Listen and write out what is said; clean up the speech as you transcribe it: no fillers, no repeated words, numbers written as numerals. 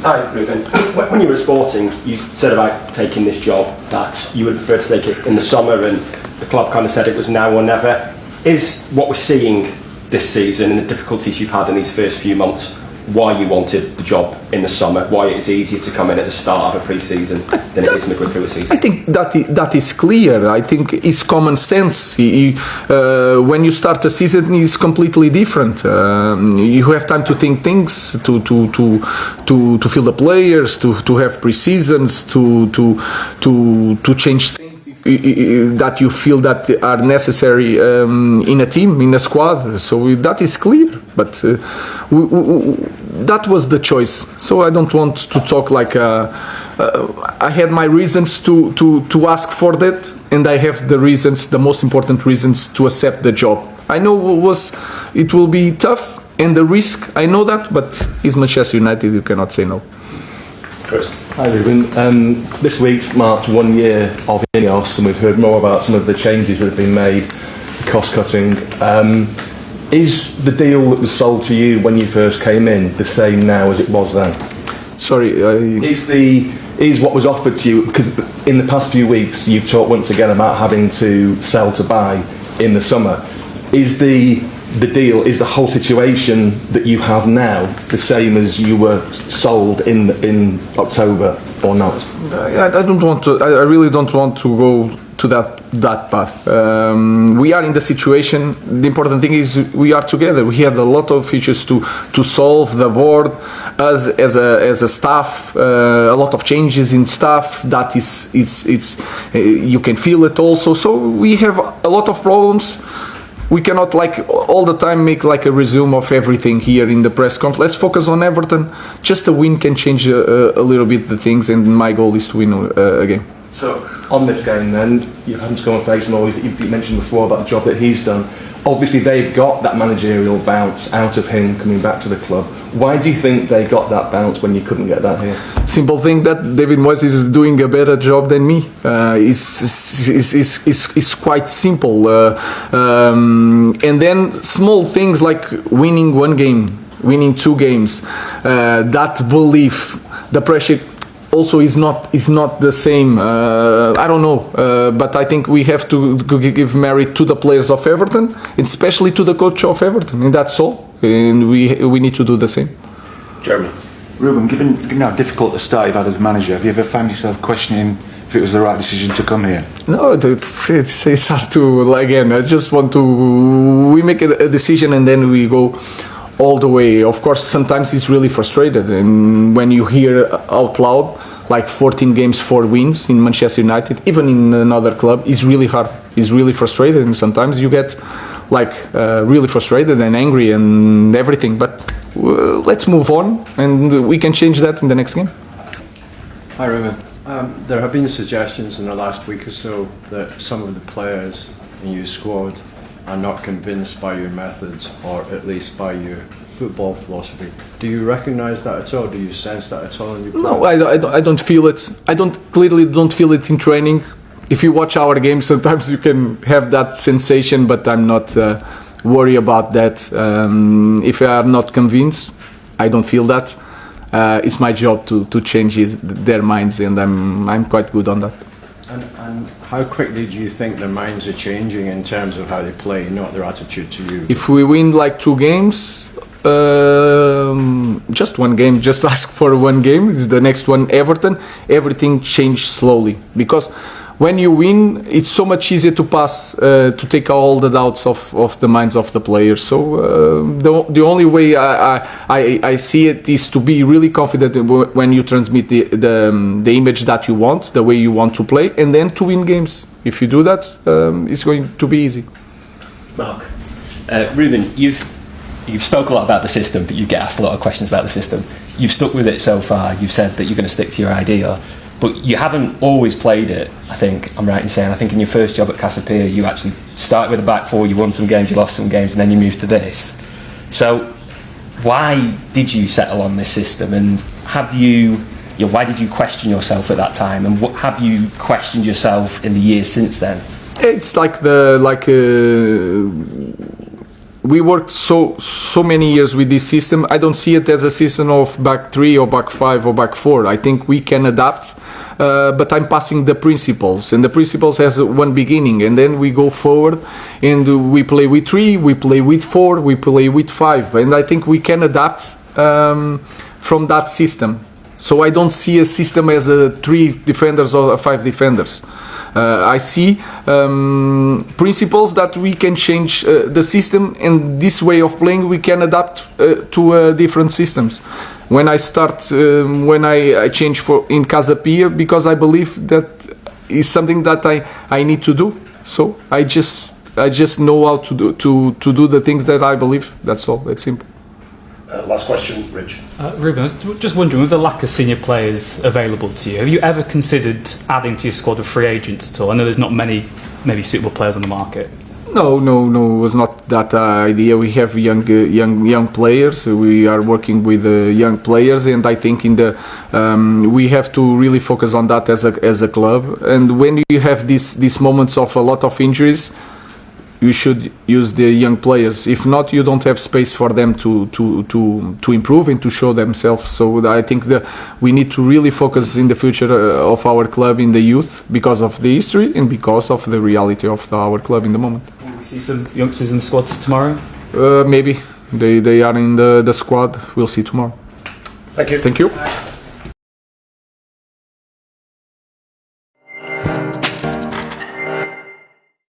Hi, Ruben. When you were at Sporting, you said about taking this job that you would prefer to take it in the summer, and the club kind of said it was now or never. Is what we're seeing this season and the difficulties you've had in these first few months why you wanted the job in the summer? Why it's easier to come in at the start of a pre-season than it is midway through a season? I think that is clear. I think it's common sense. When you start a season, it's completely different. You have time to think things, to feel the players, to have pre-seasons, to change things that you feel that are necessary in a team, in a squad. So that is clear. But that was the choice. So I don't want to talk like I had my reasons to ask for that, and I have the reasons, the most important reasons, to accept the job. I know it will be tough, and the risk, I know that, but it's Manchester United, you cannot say no. Chris. Hi Ruben. This week marked 1 year of Ineos, and we've heard more about some of the changes that have been made, cost cutting. Is the deal that was sold to you when you first came in the same now as it was then? Sorry. Is what was offered to you, because in the past few weeks you've talked once again about having to sell to buy in the summer. Is the deal, is the whole situation that you have now the same as you were sold in October or not? I really don't want to go to that path. We are in the situation. The important thing is we are together. We had a lot of issues to solve. The board, us as a staff, a lot of changes in staff. That is, it's you can feel it also. So we have a lot of problems. We cannot all the time make a resume of everything here in the press conference. Let's focus on Everton. Just a win can change a little bit the things, and my goal is to win again. So on this game then, you haven't scored on face more. You mentioned before about the job that he's done. Obviously they've got that managerial bounce out of him coming back to the club. Why do you think they got that bounce when you couldn't get that here? Simple thing that David Moyes is doing a better job than me. It's quite simple. And then small things like winning one game, winning 2 games. That belief, the pressure also is not the same. I don't know, but I think we have to give merit to the players of Everton, especially to the coach of Everton, and that's all. And we need to do the same. Jeremy. Ruben, given how difficult a start you've had as manager, have you ever found yourself questioning if it was the right decision to come here? No, it's hard to, again, I just want to, we make a decision and then we go all the way. Of course, sometimes it's really frustrated, and when you hear out loud, like 14 games, 4 wins in Manchester United, even in another club, is really hard. It's really frustrated, and sometimes you get really frustrated and angry and everything. But let's move on, and we can change that in the next game. Hi Ruben. There have been suggestions in the last week or so that some of the players in your squad are not convinced by your methods, or at least by your football philosophy. Do you recognise that at all? Do you sense that at all in your players? No, I don't feel it. I clearly don't feel it in training. If you watch our games, sometimes you can have that sensation, but I'm not worried about that. If I are not convinced, I don't feel that. It's my job to change their minds, and I'm quite good on that. And how quickly do you think their minds are changing in terms of how they play, not their attitude to you? If we win 2 games, just 1 game, just ask for 1 game, it's the next one, Everton, everything changed slowly. Because when you win, it's so much easier to pass, to take all the doubts of the minds of the players. So the only way I see it is to be really confident when you transmit the image that you want, the way you want to play, and then to win games. If you do that, it's going to be easy. Mark. Ruben, you've spoke a lot about the system, but you get asked a lot of questions about the system. You've stuck with it so far. You've said that you're going to stick to your idea. But you haven't always played it, I think I'm right in saying. I think in your first job at Casapia, you actually started with a back 4, you won some games, you lost some games, and then you moved to this. So why did you settle on this system? And why did you question yourself at that time? And what have you questioned yourself in the years since then? It's we worked so many years with this system. I don't see it as a system of back 3 or back 5 or back 4. I think we can adapt, but I'm passing the principles, and the principles has one beginning, and then we go forward, and we play with 3, we play with 4, we play with 5, and I think we can adapt from that system. So I don't see a system as a 3 defenders or a 5 defenders. I see principles that we can change the system, and this way of playing we can adapt to different systems. When I start, when I change for in Casa Pia, because I believe that is something that I need to do. So I just know how to do the things that I believe. That's all. It's simple. Last question, Rich. Ruben, I was just wondering, with the lack of senior players available to you, have you ever considered adding to your squad of free agents at all? I know there's not many maybe suitable players on the market. No, it was not that idea. We have young players. We are working with young players, and I think we have to really focus on that as a club. And when you have these moments of a lot of injuries, you should use the young players. If not, you don't have space for them to improve and to show themselves. So I think we need to really focus in the future of our club in the youth, because of the history and because of the reality of our club in the moment. Will we see some youngsters in the squads tomorrow? Maybe they are in the squad. We'll see tomorrow. Thank you. Thank you.